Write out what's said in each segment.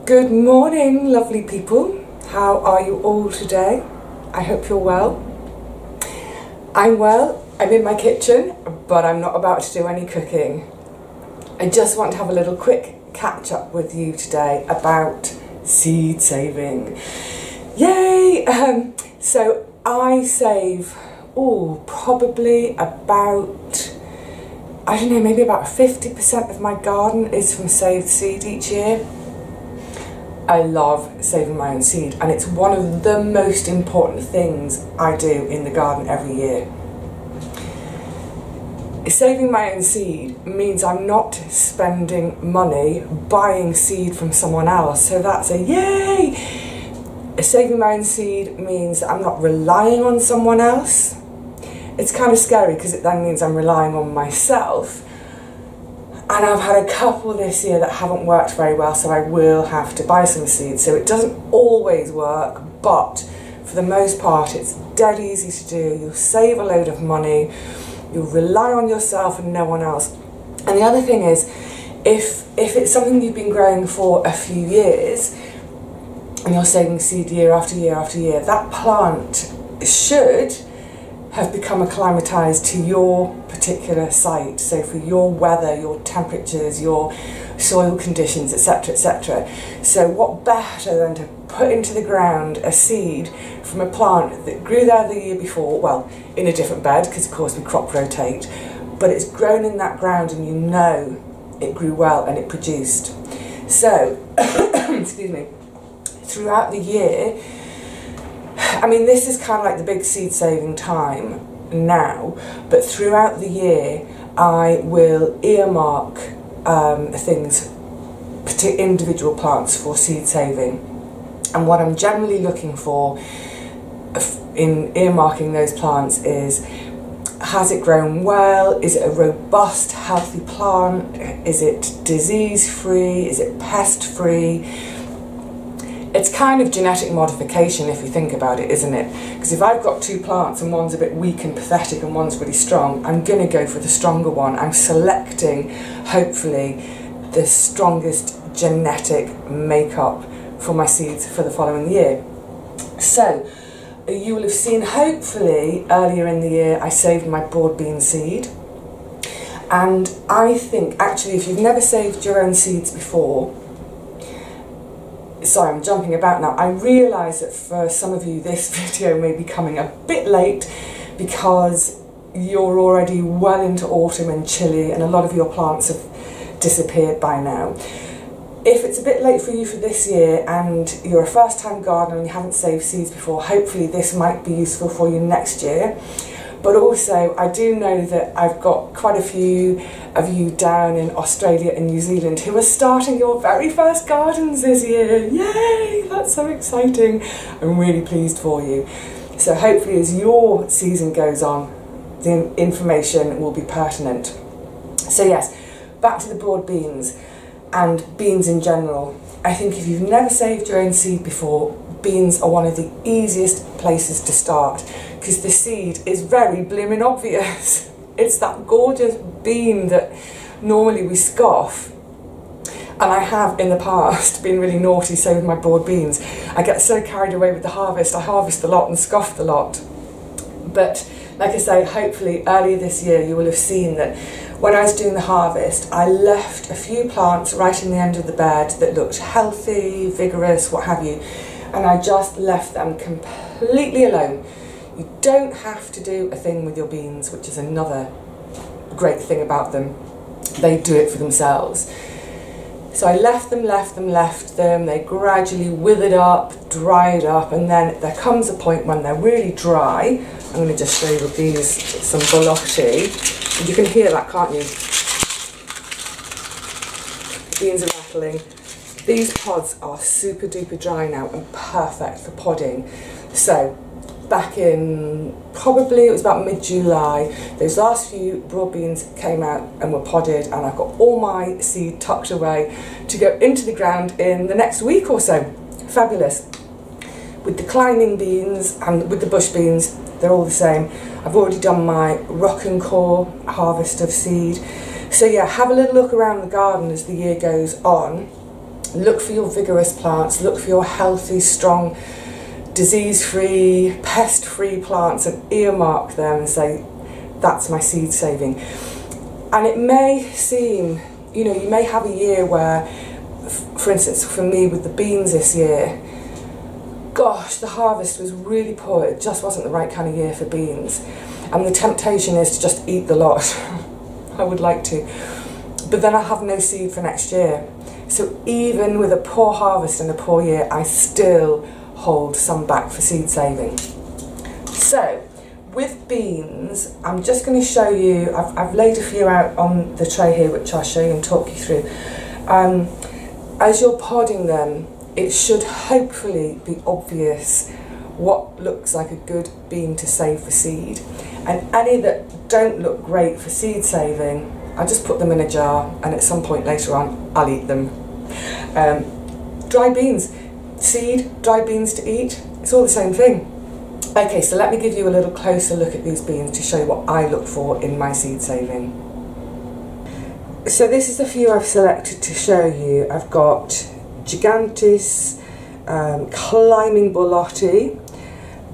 Good morning, lovely people. How are you all today? I hope you're well. I'm well. I'm in my kitchen, but I'm not about to do any cooking. I just want to have a little quick catch up with you today about seed saving. Yay! So I save, probably about, I don't know, maybe about 50% of my garden is from saved seed each year. I love saving my own seed, and it's one of the most important things I do in the garden every year. Saving my own seed means I'm not spending money buying seed from someone else, so that's a yay! Saving my own seed means that I'm not relying on someone else. It's kind of scary because it then means I'm relying on myself. And I've had a couple this year that haven't worked very well, so I will have to buy some seeds. So it doesn't always work, but for the most part it's dead easy to do. You'll save a load of money, you'll rely on yourself and no one else. And the other thing is, if it's something you've been growing for a few years and you're saving seed year after year after year, that plant should have become acclimatised to your particular site, so for your weather, your temperatures, your soil conditions, etc, etc. So what better than to put into the ground a seed from a plant that grew there the year before, well, in a different bed, because of course we crop rotate, but it's grown in that ground and you know it grew well and it produced. So, excuse me, throughout the year, I mean, this is kind of like the big seed saving time now, but throughout the year I will earmark things, individual plants for seed saving. And what I'm generally looking for in earmarking those plants is, has it grown well? Is it a robust, healthy plant? Is it disease free? Is it pest free? It's kind of genetic modification if you think about it, isn't it? Because if I've got two plants and one's a bit weak and pathetic and one's really strong, I'm going to go for the stronger one. I'm selecting, hopefully, the strongest genetic makeup for my seeds for the following year. So, you will have seen, hopefully, earlier in the year, I saved my broad bean seed. And I think, actually, if you've never saved your own seeds before, sorry, I'm jumping about now. I realise that for some of you this video may be coming a bit late because you're already well into autumn and chilly and a lot of your plants have disappeared by now. If it's a bit late for you for this year and you're a first time gardener and you haven't saved seeds before, hopefully this might be useful for you next year. But also, I do know that I've got quite a few of you down in Australia and New Zealand who are starting your very first gardens this year. Yay! That's so exciting. I'm really pleased for you. So hopefully as your season goes on, the information will be pertinent. So yes, back to the broad beans and beans in general. I think if you've never saved your own seed before, beans are one of the easiest places to start because the seed is very blimmin' obvious. It's that gorgeous bean that normally we scoff. And I have in the past been really naughty, so with my broad beans. I get so carried away with the harvest, I harvest a lot and scoff a lot. But like I say, hopefully earlier this year you will have seen that when I was doing the harvest, I left a few plants right in the end of the bed that looked healthy, vigorous, what have you, and I just left them completely alone. You don't have to do a thing with your beans, which is another great thing about them. They do it for themselves. So I left them, they gradually withered up, dried up, and then there comes a point when they're really dry. I'm going to just show you with these, some bolotti. You can hear that, can't you? Beans are rattling. These pods are super duper dry now and perfect for podding. So back in, probably it was about mid-July, those last few broad beans came out and were podded, and I've got all my seed tucked away to go into the ground in the next week or so. Fabulous. With the climbing beans and with the bush beans, they're all the same. I've already done my rock and core harvest of seed. So yeah, have a little look around the garden as the year goes on. look for your vigorous plants, look for your healthy, strong, disease-free, pest-free plants and earmark them and say, that's my seed saving. And it may seem, you know, you may have a year where, for instance, for me with the beans this year, gosh, the harvest was really poor. It just wasn't the right kind of year for beans. And the temptation is to just eat the lot. I would like to. But then I have no seed for next year. So even with a poor harvest and a poor year, I still hold some back for seed saving. So with beans, I'm just going to show you, I've laid a few out on the tray here, which I'll show you and talk you through. As you're podding them, it should hopefully be obvious what looks like a good bean to save for seed. And any that don't look great for seed saving, I just put them in a jar, and at some point later on I'll eat them. Dry beans, seed, dry beans to eat, it's all the same thing. Okay, so let me give you a little closer look at these beans to show you what I look for in my seed saving. So this is a few I've selected to show you. I've got Gigantis, Climbing Borlotti.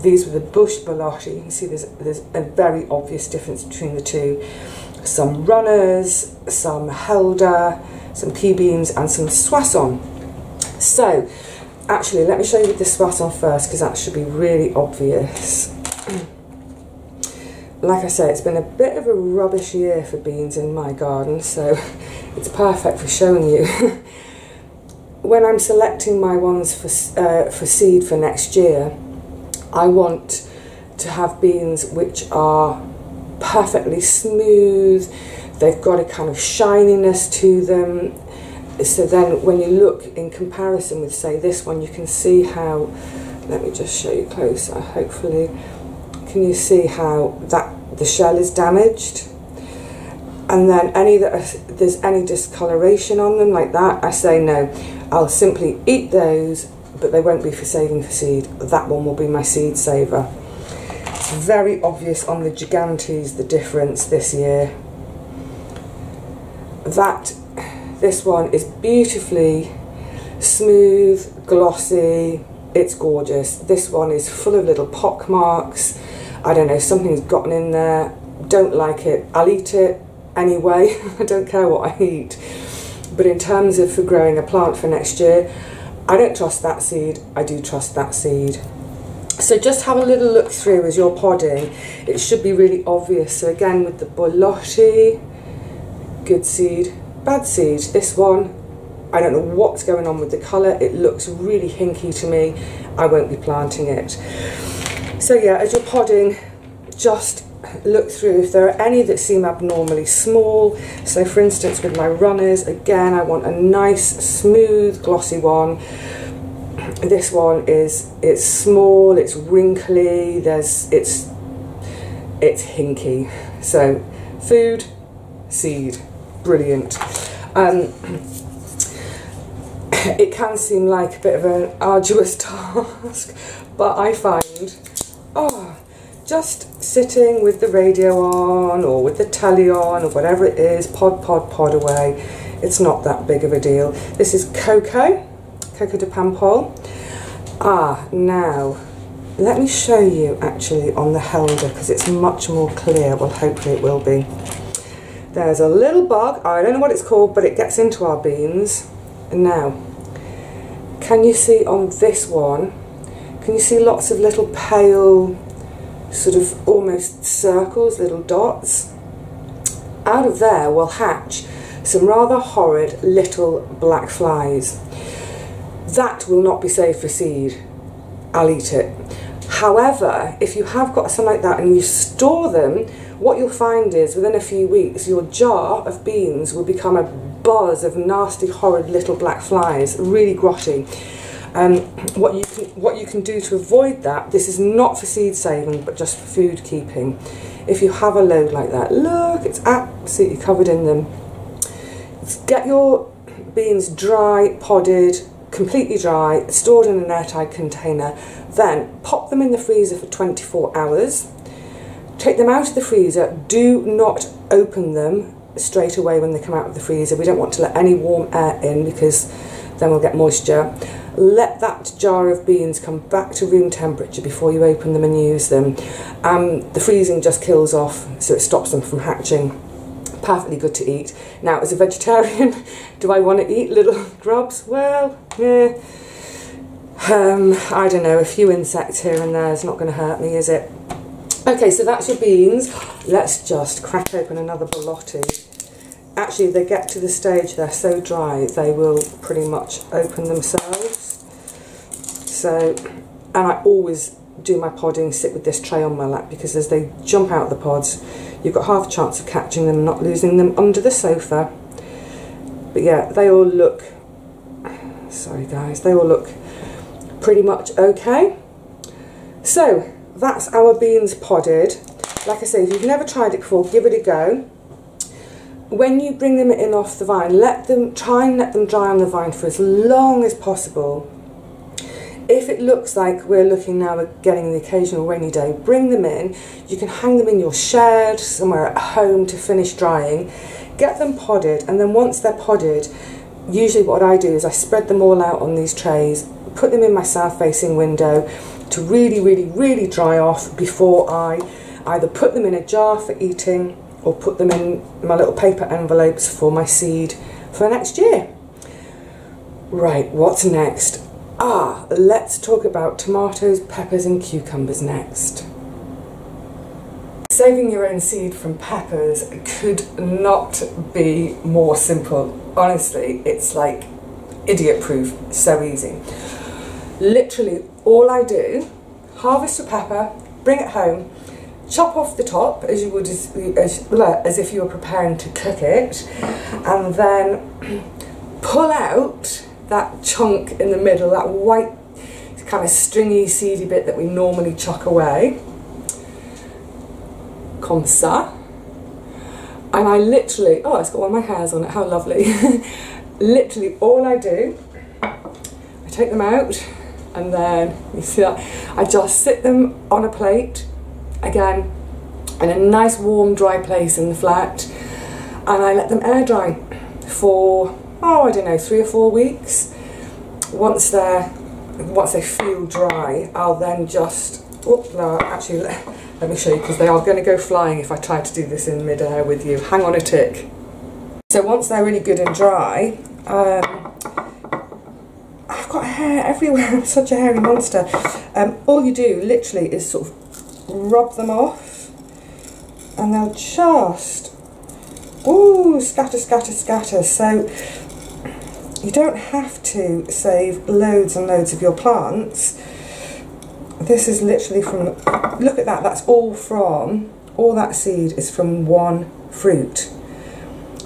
These were the bush Borlotti. You can see there's a very obvious difference between the two. Some runners, some Helder, some pea beans and some Soissons. So actually let me show you the Soissons first, because that should be really obvious. Like I say, it's been a bit of a rubbish year for beans in my garden, so it's perfect for showing you. When I'm selecting my ones for seed for next year, I want to have beans which are perfectly smooth, they've got a kind of shininess to them, so then when you look in comparison with, say, this one, you can see how, let me just show you closer, hopefully, can you see how the shell is damaged? And then there's any discoloration on them like that, I say no, I'll simply eat those, but they won't be for saving for seed. That one will be my seed saver. It's very obvious on the Gigantes the difference this year. This one is beautifully smooth, glossy, it's gorgeous. This one is full of little pock marks. I don't know, something's gotten in there, don't like it. I'll eat it anyway, I don't care what I eat. But in terms of for growing a plant for next year, I don't trust that seed, I do trust that seed. So just have a little look through as you're podding. It should be really obvious. So again with the Borlotti, good seed, bad seed. This one, I don't know what's going on with the colour, it looks really hinky to me, I won't be planting it. So yeah, as you're podding, just look through if there are any that seem abnormally small. So for instance with my runners, again I want a nice smooth glossy one. This one it's small, it's wrinkly, it's hinky. So food, seed, brilliant. It can seem like a bit of an arduous task, but I find, just sitting with the radio on or with the telly on or whatever it is, pod away, it's not that big of a deal. This is Coco de Pampol. Now let me show you actually on the Helder, because it's much more clear. Well, hopefully it will be. There's a little bug, I don't know what it's called, but it gets into our beans. And now, can you see on this one, can you see lots of little pale, sort of almost circles, little dots? Out of there will hatch some rather horrid little black flies. That will not be saved for seed. I'll eat it. However, if you have got something like that and you store them, what you'll find is within a few weeks your jar of beans will become a buzz of nasty, horrid little black flies, really grotty. What you can do to avoid that, this is not for seed saving but just for food keeping. If you have a load like that, look, it's absolutely covered in them. Get your beans dry, podded, completely dry, stored in an airtight container, then pop them in the freezer for 24 hours. Take them out of the freezer, do not open them straight away when they come out of the freezer. We don't want to let any warm air in because then we'll get moisture. Let that jar of beans come back to room temperature before you open them and use them. The freezing just kills off, so it stops them from hatching. Perfectly good to eat. Now, as a vegetarian, do I want to eat little grubs? Well, yeah. I don't know, a few insects here and there is not going to hurt me, is it? Okay, so that's your beans. Let's just crack open another ballotti. Actually, they get to the stage they're so dry they will pretty much open themselves. So, and I always do my podding sit with this tray on my lap, because as they jump out of the pods, you've got half a chance of catching them and not losing them under the sofa. But yeah, they all look, sorry guys, they all look pretty much okay. So that's our beans podded. Like I say, if you've never tried it before, give it a go. When you bring them in off the vine, try and let them dry on the vine for as long as possible. If it looks like we're looking now at getting the occasional rainy day, bring them in. You can hang them in your shed, somewhere at home to finish drying. Get them podded, and then once they're podded, usually what I do is I spread them all out on these trays, put them in my south-facing window to really, really, really dry off before I either put them in a jar for eating or put them in my little paper envelopes for my seed for next year. Right, what's next? Let's talk about tomatoes, peppers and cucumbers next. Saving your own seed from peppers could not be more simple. Honestly, it's like idiot proof, so easy. Literally all I do, harvest a pepper, bring it home, chop off the top as you would as if you were preparing to cook it, and then pull out that chunk in the middle, that white kind of stringy seedy bit that we normally chuck away, comme ça. And I literally, oh, it's got one of my hairs on it, how lovely. Literally all I do, I take them out, and then you see that I just sit them on a plate, again in a nice warm dry place in the flat, and I let them air dry for, oh, I don't know, 3 or 4 weeks. Once they feel dry, I'll then just, no, actually let me show you, because they are going to go flying if I try to do this in mid-air with you. Hang on a tick. So once they're really good and dry, I've got hair everywhere, I'm such a hairy monster. All you do literally is sort of rub them off, and they'll just, ooh, scatter, scatter, scatter. So you don't have to save loads and loads of your plants. This is literally from, look at that, that's all that seed is from one fruit.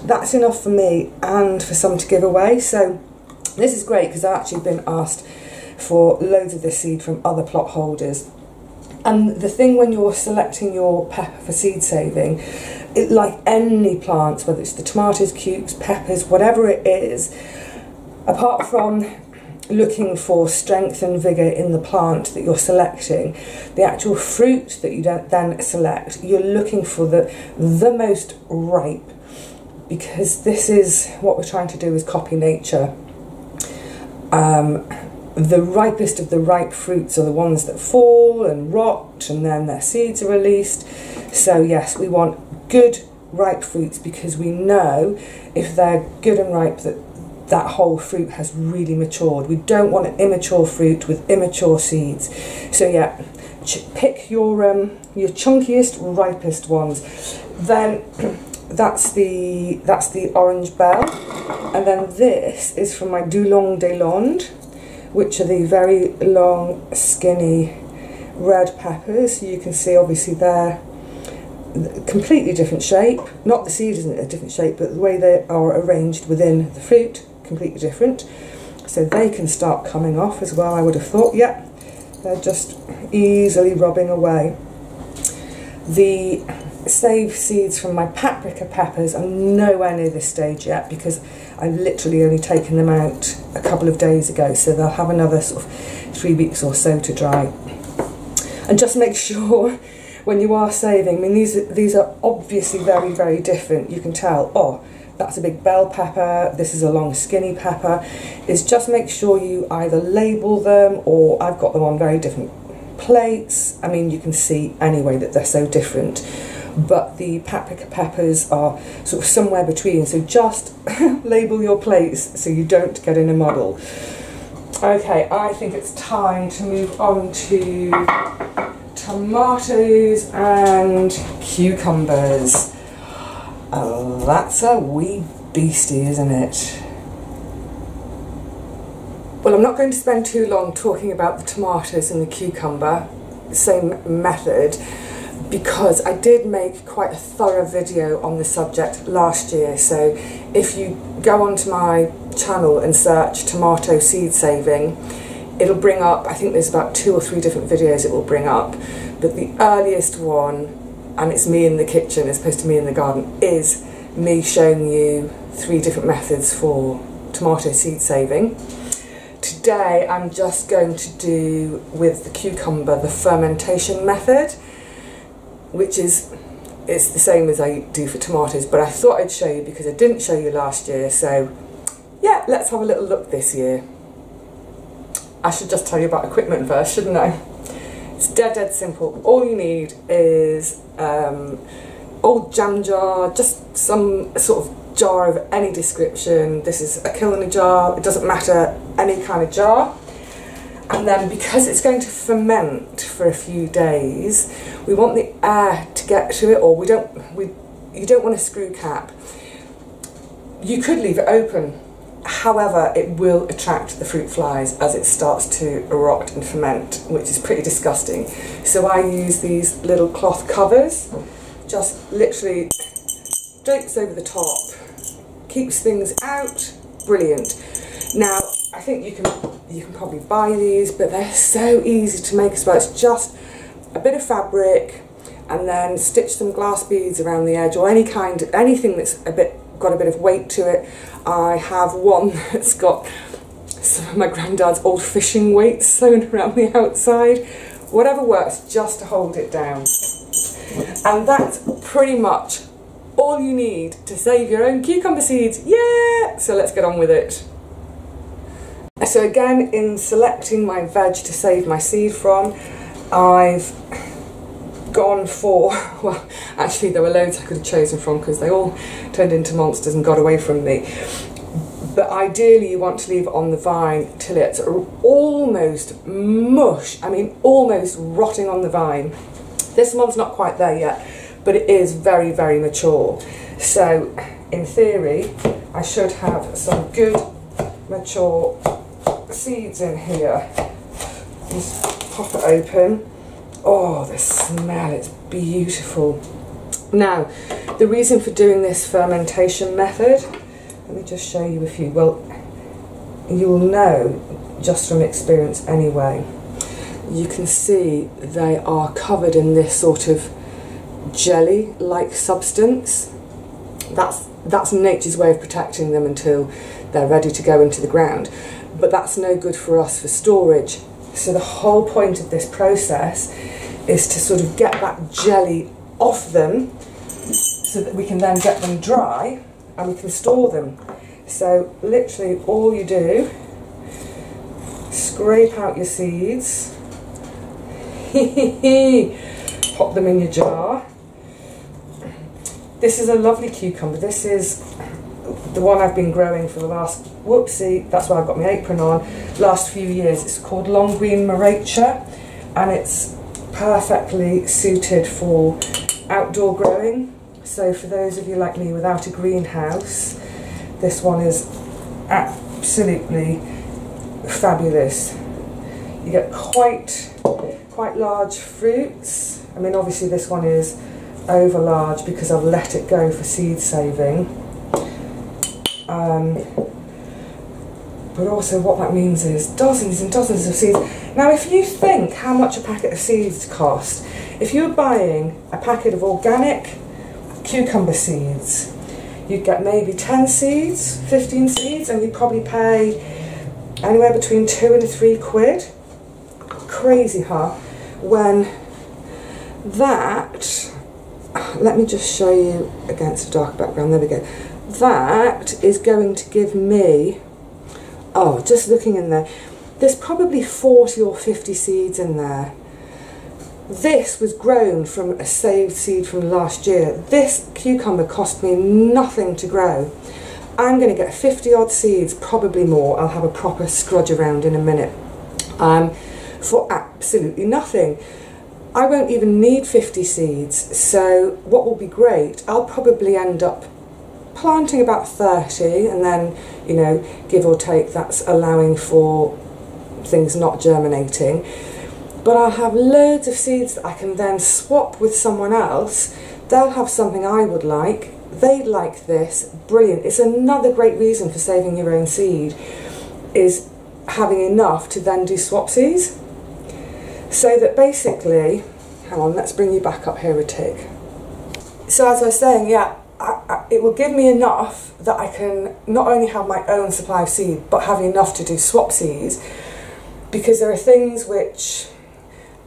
That's enough for me and for some to give away. So this is great, because I've actually been asked for loads of this seed from other plot holders. And the thing when you're selecting your pepper for seed saving, like any plants, whether it's the tomatoes, cukes, peppers, whatever it is, apart from looking for strength and vigour in the plant that you're selecting, the actual fruit that you then select, you're looking for the most ripe, because this is what we're trying to do, is copy nature. The ripest of the ripe fruits are the ones that fall and rot, and then their seeds are released. So yes, we want good ripe fruits, because we know if they're good and ripe that whole fruit has really matured. We don't want an immature fruit with immature seeds. So yeah, pick your chunkiest, ripest ones. Then that's the orange bell, and then this is from my Dulong de Londe, which are the very long, skinny red peppers. You can see obviously they're completely different shape. Not the seed isn't a different shape, but the way they are arranged within the fruit, completely different. So they can start coming off as well, I would have thought. Yeah, they're just easily rubbing away. The save seeds from my paprika peppers are nowhere near this stage yet, because I've literally only taken them out a couple of days ago, so they'll have another sort of 3 weeks or so to dry. And just make sure when you are saving, I mean these are obviously very, very different. You can tell, oh, that's a big bell pepper, this is a long skinny pepper, is just make sure you either label them, or I've got them on very different plates. I mean, you can see anyway that they're so different, but the paprika peppers are sort of somewhere between, so just label your plates so you don't get in a muddle. Okay, I think it's time to move on to tomatoes and cucumbers. Oh, that's a wee beastie, isn't it? Well, I'm not going to spend too long talking about the tomatoes and the cucumber, same method, because I did make quite a thorough video on the subject last year. So if you go onto my channel and search tomato seed saving, it'll bring up, I think there's about 2 or 3 different videos it will bring up, but the earliest one, and it's me in the kitchen as opposed to me in the garden, is me showing you 3 different methods for tomato seed saving. Today I'm just going to do, with the cucumber, the fermentation method, which is, it's the same as I do for tomatoes, but I thought I'd show you because I didn't show you last year. So yeah, let's have a little look this year. I should just tell you about equipment first, shouldn't I? It's dead simple. All you need is old jam jar, just some sort of jar of any description. This is a kiln jar, it doesn't matter, any kind of jar. And then, because it's going to ferment for a few days, we want the air to get to it, or you don't want a screw cap. You could leave it open, however it will attract the fruit flies as it starts to rot and ferment, which is pretty disgusting. So I use these little cloth covers, just literally drapes over the top, keeps things out, brilliant. Now, I think you can probably buy these, but they're so easy to make as well. It's just a bit of fabric and then stitch some glass beads around the edge, or anything that's got a bit of weight to it. I have one that's got some of my granddad's old fishing weights sewn around the outside. Whatever works, just to hold it down. And that's pretty much all you need to save your own cucumber seeds. Yeah! So let's get on with it. So again, in selecting my veg to save my seed from, I've gone for, well, actually there were loads I could have chosen from because they all turned into monsters and got away from me. But ideally you want to leave it on the vine till it's almost mush, I mean almost rotting on the vine. This one's not quite there yet, but it is very, very mature. So in theory, I should have some good mature seeds in here. Just pop it open. Oh, the smell, it's beautiful. Now, the reason for doing this fermentation method, let me just show you a few. Well, you'll know just from experience anyway. You can see they are covered in this sort of jelly-like substance. That's nature's way of protecting them until they're ready to go into the ground. But that's no good for us for storage. So the whole point of this process is to sort of get that jelly off them so that we can then get them dry and we can store them. So literally all you do, scrape out your seeds, pop them in your jar. This is a lovely cucumber. This is the one I've been growing for the last, whoopsie, that's why I've got my apron on, last few years. It's called Long Green Maracha, and it's perfectly suited for outdoor growing. So for those of you like me without a greenhouse, this one is absolutely fabulous. You get quite large fruits. I mean, obviously this one is over large because I've let it go for seed saving. But also what that means is dozens and dozens of seeds. Now if you think how much a packet of seeds cost, if you were buying a packet of organic cucumber seeds, you'd get maybe 10 seeds, 15 seeds, and you'd probably pay anywhere between £2 and £3. Crazy, huh? When that, let me just show you against a dark background, there we go. that is going to give me, oh, just looking in there, there's probably 40 or 50 seeds in there. This was grown from a saved seed from last year. This cucumber cost me nothing to grow. I'm going to get 50 odd seeds, probably more. I'll have a proper scrudge around in a minute, for absolutely nothing. I won't even need 50 seeds, so what will be great, I'll probably end up planting about 30, and then, you know, give or take, that's allowing for things not germinating. But I'll have loads of seeds that I can then swap with someone else. They'll have something I would like, they'd like this, brilliant. It's another great reason for saving your own seed, is having enough to then do swapsies. So that basically, hang on, let's bring you back up here a tick. So as I was saying, yeah, it will give me enough that I can not only have my own supply of seed, but have enough to do swapsies, because there are things which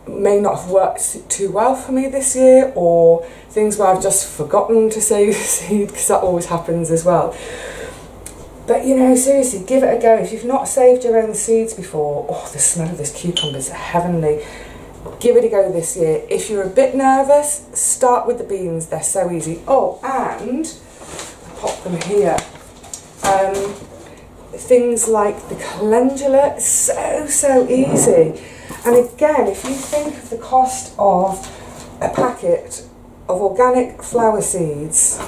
may not have worked too well for me this year, or things where I've just forgotten to save seed, because that always happens as well. But you know, seriously, give it a go. If you've not saved your own seeds before, oh, the smell of this cucumber is heavenly. Give it a go this year. If you're a bit nervous, start with the beans, they're so easy. Oh, and I pop them here. Things like the calendula, so easy. And again, if you think of the cost of a packet of organic flower seeds,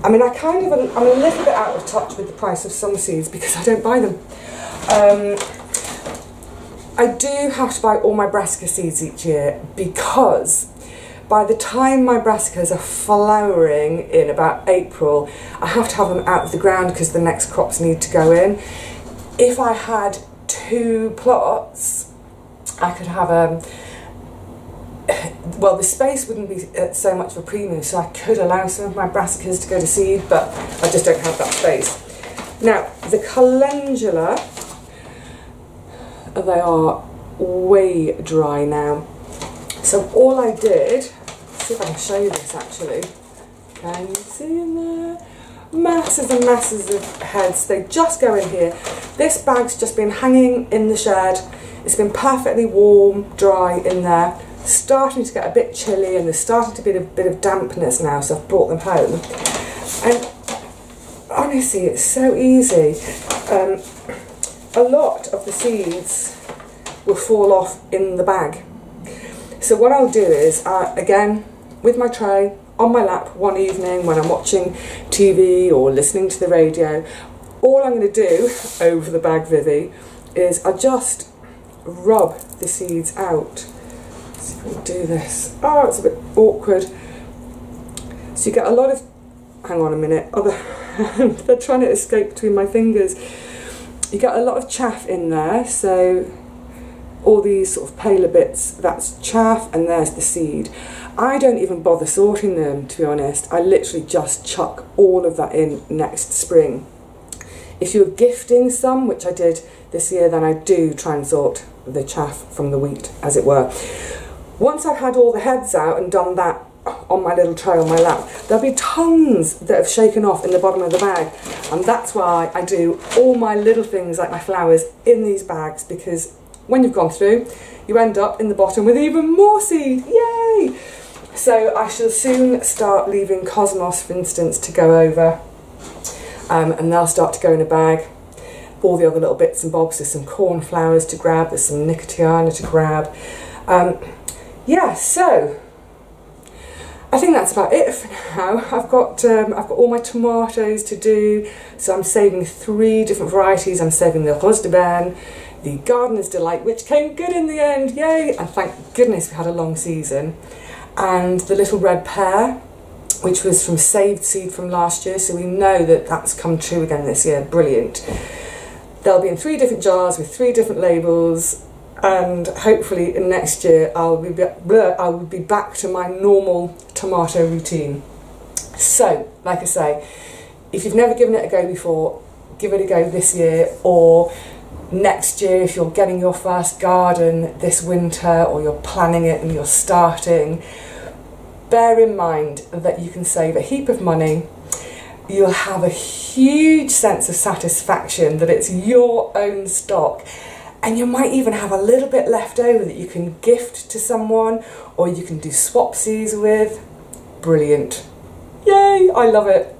I mean, I'm a little bit out of touch with the price of some seeds because I don't buy them. I do have to buy all my brassica seeds each year, because by the time my brassicas are flowering in about April, I have to have them out of the ground because the next crops need to go in. If I had 2 plots, I could have well, the space wouldn't be so much of a premium, so I could allow some of my brassicas to go to seed, but I just don't have that space. Now, the calendula, they are way dry now. So all I did, let's see if I can show you this actually. Can you see in there? Masses and masses of heads, they just go in here. This bag's just been hanging in the shed. It's been perfectly warm, dry in there. Starting to get a bit chilly, and there's starting to be a bit of dampness now, so I've brought them home. And honestly, it's so easy. A lot of the seeds will fall off in the bag. So what I'll do is, again, with my tray on my lap one evening when I'm watching TV or listening to the radio, all I'm going to do over the bag, Vivi, is I just rub the seeds out. Let's see if I can do this. Oh, it's a bit awkward. So you get a lot of, hang on a minute, they're trying to escape between my fingers. You get a lot of chaff in there, so all these sort of paler bits, that's chaff, and there's the seed. I don't even bother sorting them, to be honest. I literally just chuck all of that in next spring. If you're gifting some, which I did this year, then I do try and sort the chaff from the wheat, as it were. Once I've had all the heads out and done that on my little tray on my lap, there'll be tons that have shaken off in the bottom of the bag, and that's why I do all my little things like my flowers in these bags, because when you've gone through, you end up in the bottom with even more seed. Yay! So I shall soon start leaving Cosmos, for instance, to go over, and they'll start to go in a bag. All the other little bits and bobs, there's some cornflowers to grab, there's some nicotiana to grab. Yeah, so I think that's about it for now. I've got all my tomatoes to do, so I'm saving 3 different varieties. I'm saving the Rose de Berne, the Gardener's Delight, which came good in the end, yay! And thank goodness we had a long season. And the Little Red Pear, which was from saved seed from last year, so we know that that's come true again this year. Brilliant. They'll be in 3 different jars with 3 different labels, and hopefully next year I will be back to my normal tomato routine. So, like I say, if you've never given it a go before, give it a go this year, or next year if you're getting your first garden this winter, or you're planning it and you're starting. Bear in mind that you can save a heap of money, you'll have a huge sense of satisfaction that it's your own stock, and you might even have a little bit left over that you can gift to someone or you can do swapsies with. Brilliant. Yay, I love it.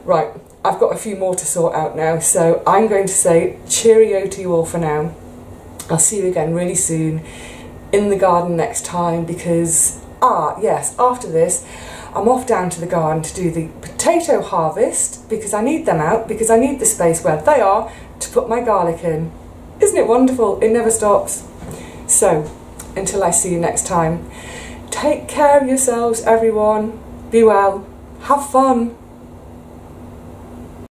Right, I've got a few more to sort out now, so I'm going to say cheerio to you all for now. I'll see you again really soon in the garden next time, because, yes, after this I'm off down to the garden to do the potato harvest, because I need them out, because I need the space where they are to put my garlic in. Isn't it wonderful? It never stops. So, until I see you next time, take care of yourselves, everyone. Be well. Have fun.